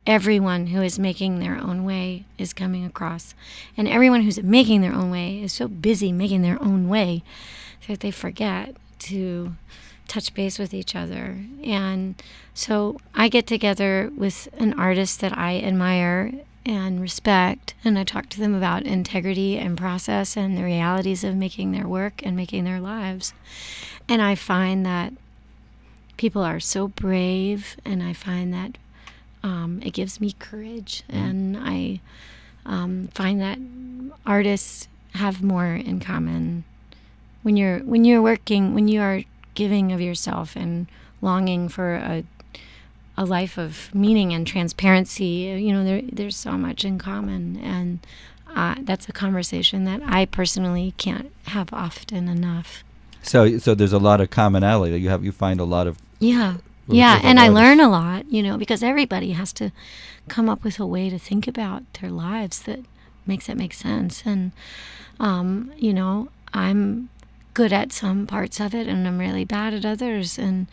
everyone who is making their own way is coming across. And everyone who's making their own way is so busy making their own way that they forget to touch base with each other. And so I get together with an artist that I admire and respect, and I talk to them about integrity and process and the realities of making their work and making their lives. And I find that people are so brave, and I find that it gives me courage, and I find that artists have more in common. When you're working, when you are giving of yourself and longing for a life of meaning and transparency, there's so much in common, and that's a conversation that I personally can't have often enough. So there's a lot of commonality. You find a lot of and I learn a lot, because everybody has to come up with a way to think about their lives that makes it make sense. And I'm good at some parts of it, and I'm really bad at others, and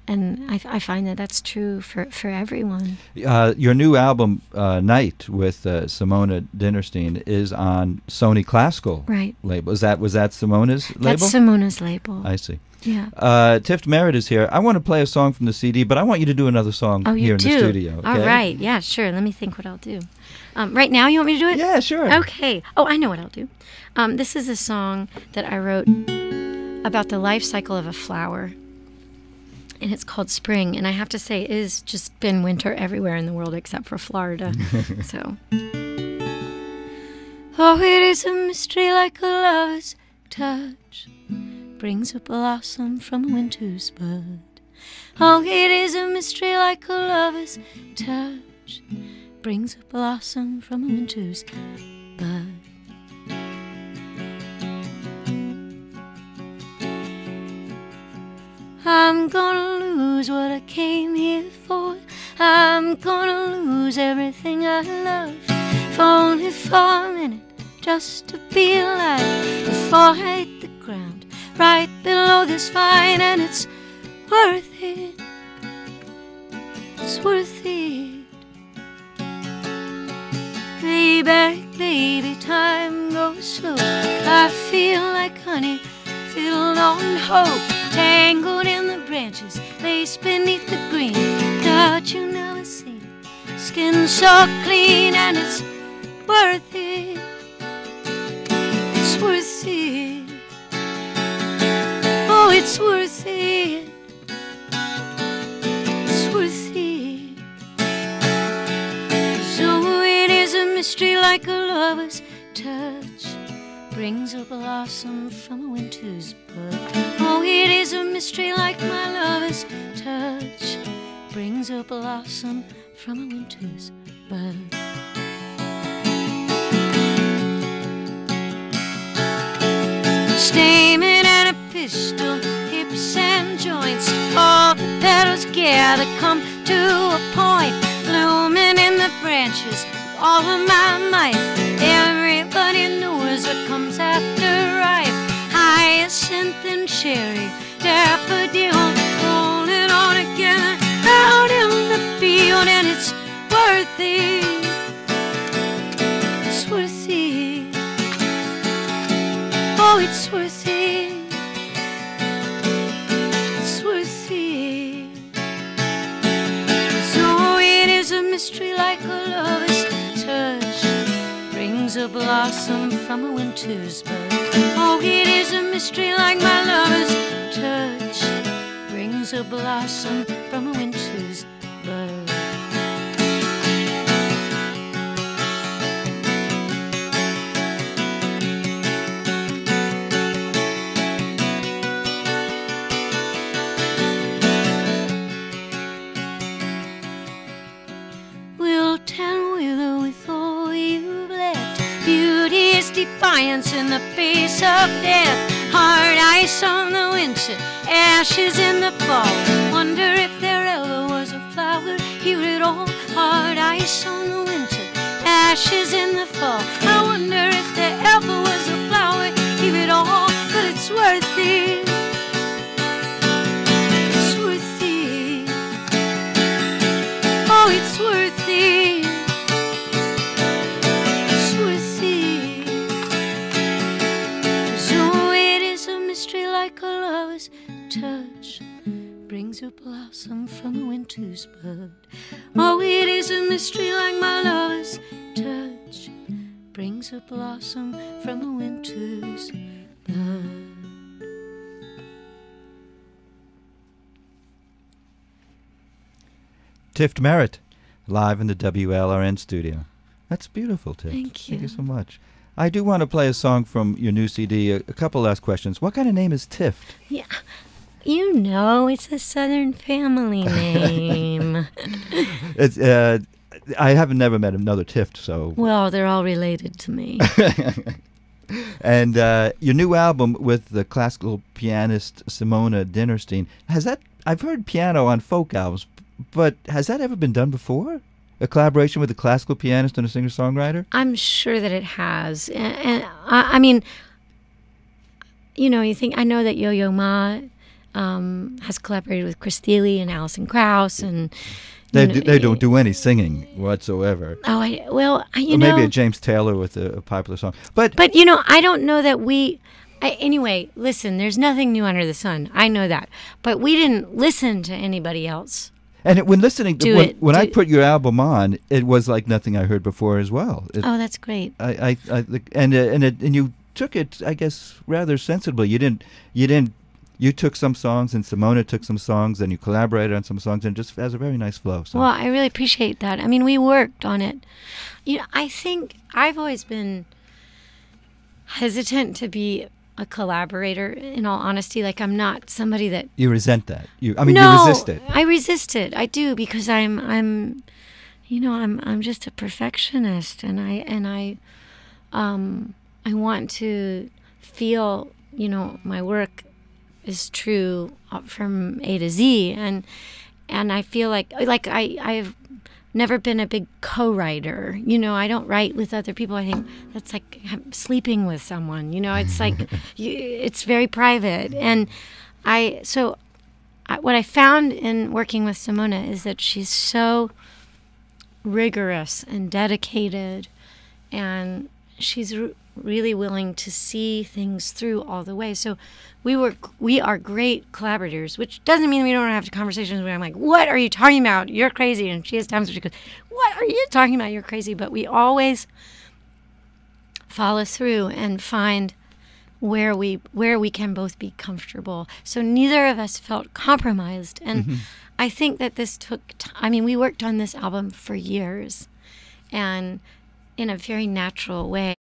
I find that that's true for everyone. Your new album, Night, with Simona Dinnerstein, is on Sony Classical label. Was that Simona's label? That's Simona's label. I see. Yeah. Tift Merritt is here. I want to play a song from the CD, but I want you to do another song here in the studio. Okay? All right. Yeah, sure. Let me think what I'll do. Right now, you want me to do it? Yeah, sure. Okay. Oh, I know what I'll do. This is a song that I wrote about the life cycle of a flower, and it's called Spring. And I have to say, it has just been winter everywhere in the world except for Florida. So. Oh, it is a mystery like a lover's touch, brings a blossom from a winter's bud. Oh, it is a mystery like a lover's touch, brings a blossom from a winter's bud. I'm gonna lose what I came here for. I'm gonna lose everything I love, if only for a minute, just to be alive before I hit the ground right below this vine. And it's worth it. It's worth it. Baby, time goes slow. I feel like honey filled on hope, tangled in the branches, laced beneath the green. Don't you never see skin so clean? And it's worth it. It's worth it. Oh, it's worth it. It's worth it. So it is a mystery like a lover's touch, brings a blossom from a winter's bud. Oh, it is a mystery like my lover's touch, brings a blossom from a winter's bud. Stamen and a pistil, hips and joints, all the petals gather, come to a point, blooming in the branches with all of my might. Everybody knows what comes after ripe, hyacinth and cherry, daffodil, rolling on together out in the field. And it's worth it. It's worth it. Oh, it's worth it. It's worth it. So it is a mystery like a lover's touch, brings a blossom from a winter's bud. Oh, it is a mystery like my lover's touch, brings a blossom from a winter's bud. Defiance in the face of death, hard ice on the winter, ashes in the fall. Wonder if there ever was a flower here at all. Hard ice on the winter, ashes in the fall. I wonder if there ever was a flower here at all. But it's worth it. It's worth it. Oh, it's worth it. lotus bud. Oh, it is a mystery like my lover's touch brings a blossom from a winter's bud. Tift Merritt, live in the WLRN studio. That's beautiful, Tift. Thank you. Thank you so much. I do want to play a song from your new CD. A couple last questions. What kind of name is Tift? Yeah, you know, it's a Southern family name. It's I haven't never met another Tift, so. Well, they're all related to me. And your new album with the classical pianist Simona Dinnerstein, has that? I've heard piano on folk albums, but has that ever been done before? A collaboration with a classical pianist and a singer-songwriter? I'm sure that it has. And I mean, you know, I know that Yo-Yo Ma has collaborated with Chris Thiele and Alison Krauss, and they don't do any singing whatsoever. Oh, or maybe a James Taylor with a popular song. But you know, I don't know that anyway, listen, there's nothing new under the sun. I know that. But we didn't listen to anybody else. And when listening, when I put your album on, it was like nothing I heard before as well. Oh, that's great. And you took it, I guess, rather sensibly. You took some songs, and Simona took some songs, and you collaborated on some songs, and it just has a very nice flow. So. Well, I really appreciate that. I mean, we worked on it. You know, I think I've always been hesitant to be a collaborator, in all honesty. Like, I'm not somebody that... You resent that. You No, you resist it. I resist it. I do, because I'm just a perfectionist, and I want to feel, you know, my work is true from A to Z, and I feel like I've never been a big co-writer. You know, I don't write with other people. I think that's like sleeping with someone. You know, it's like it's very private. And what I found in working with Simona is that she's so rigorous and dedicated, and she's really willing to see things through all the way. So we are great collaborators, which doesn't mean we don't have conversations where I'm like, what are you talking about? You're crazy. And she has times where she goes, what are you talking about? You're crazy. But we always follow through and find where we can both be comfortable. So neither of us felt compromised. And I think that this took I mean, we worked on this album for years, and in a very natural way.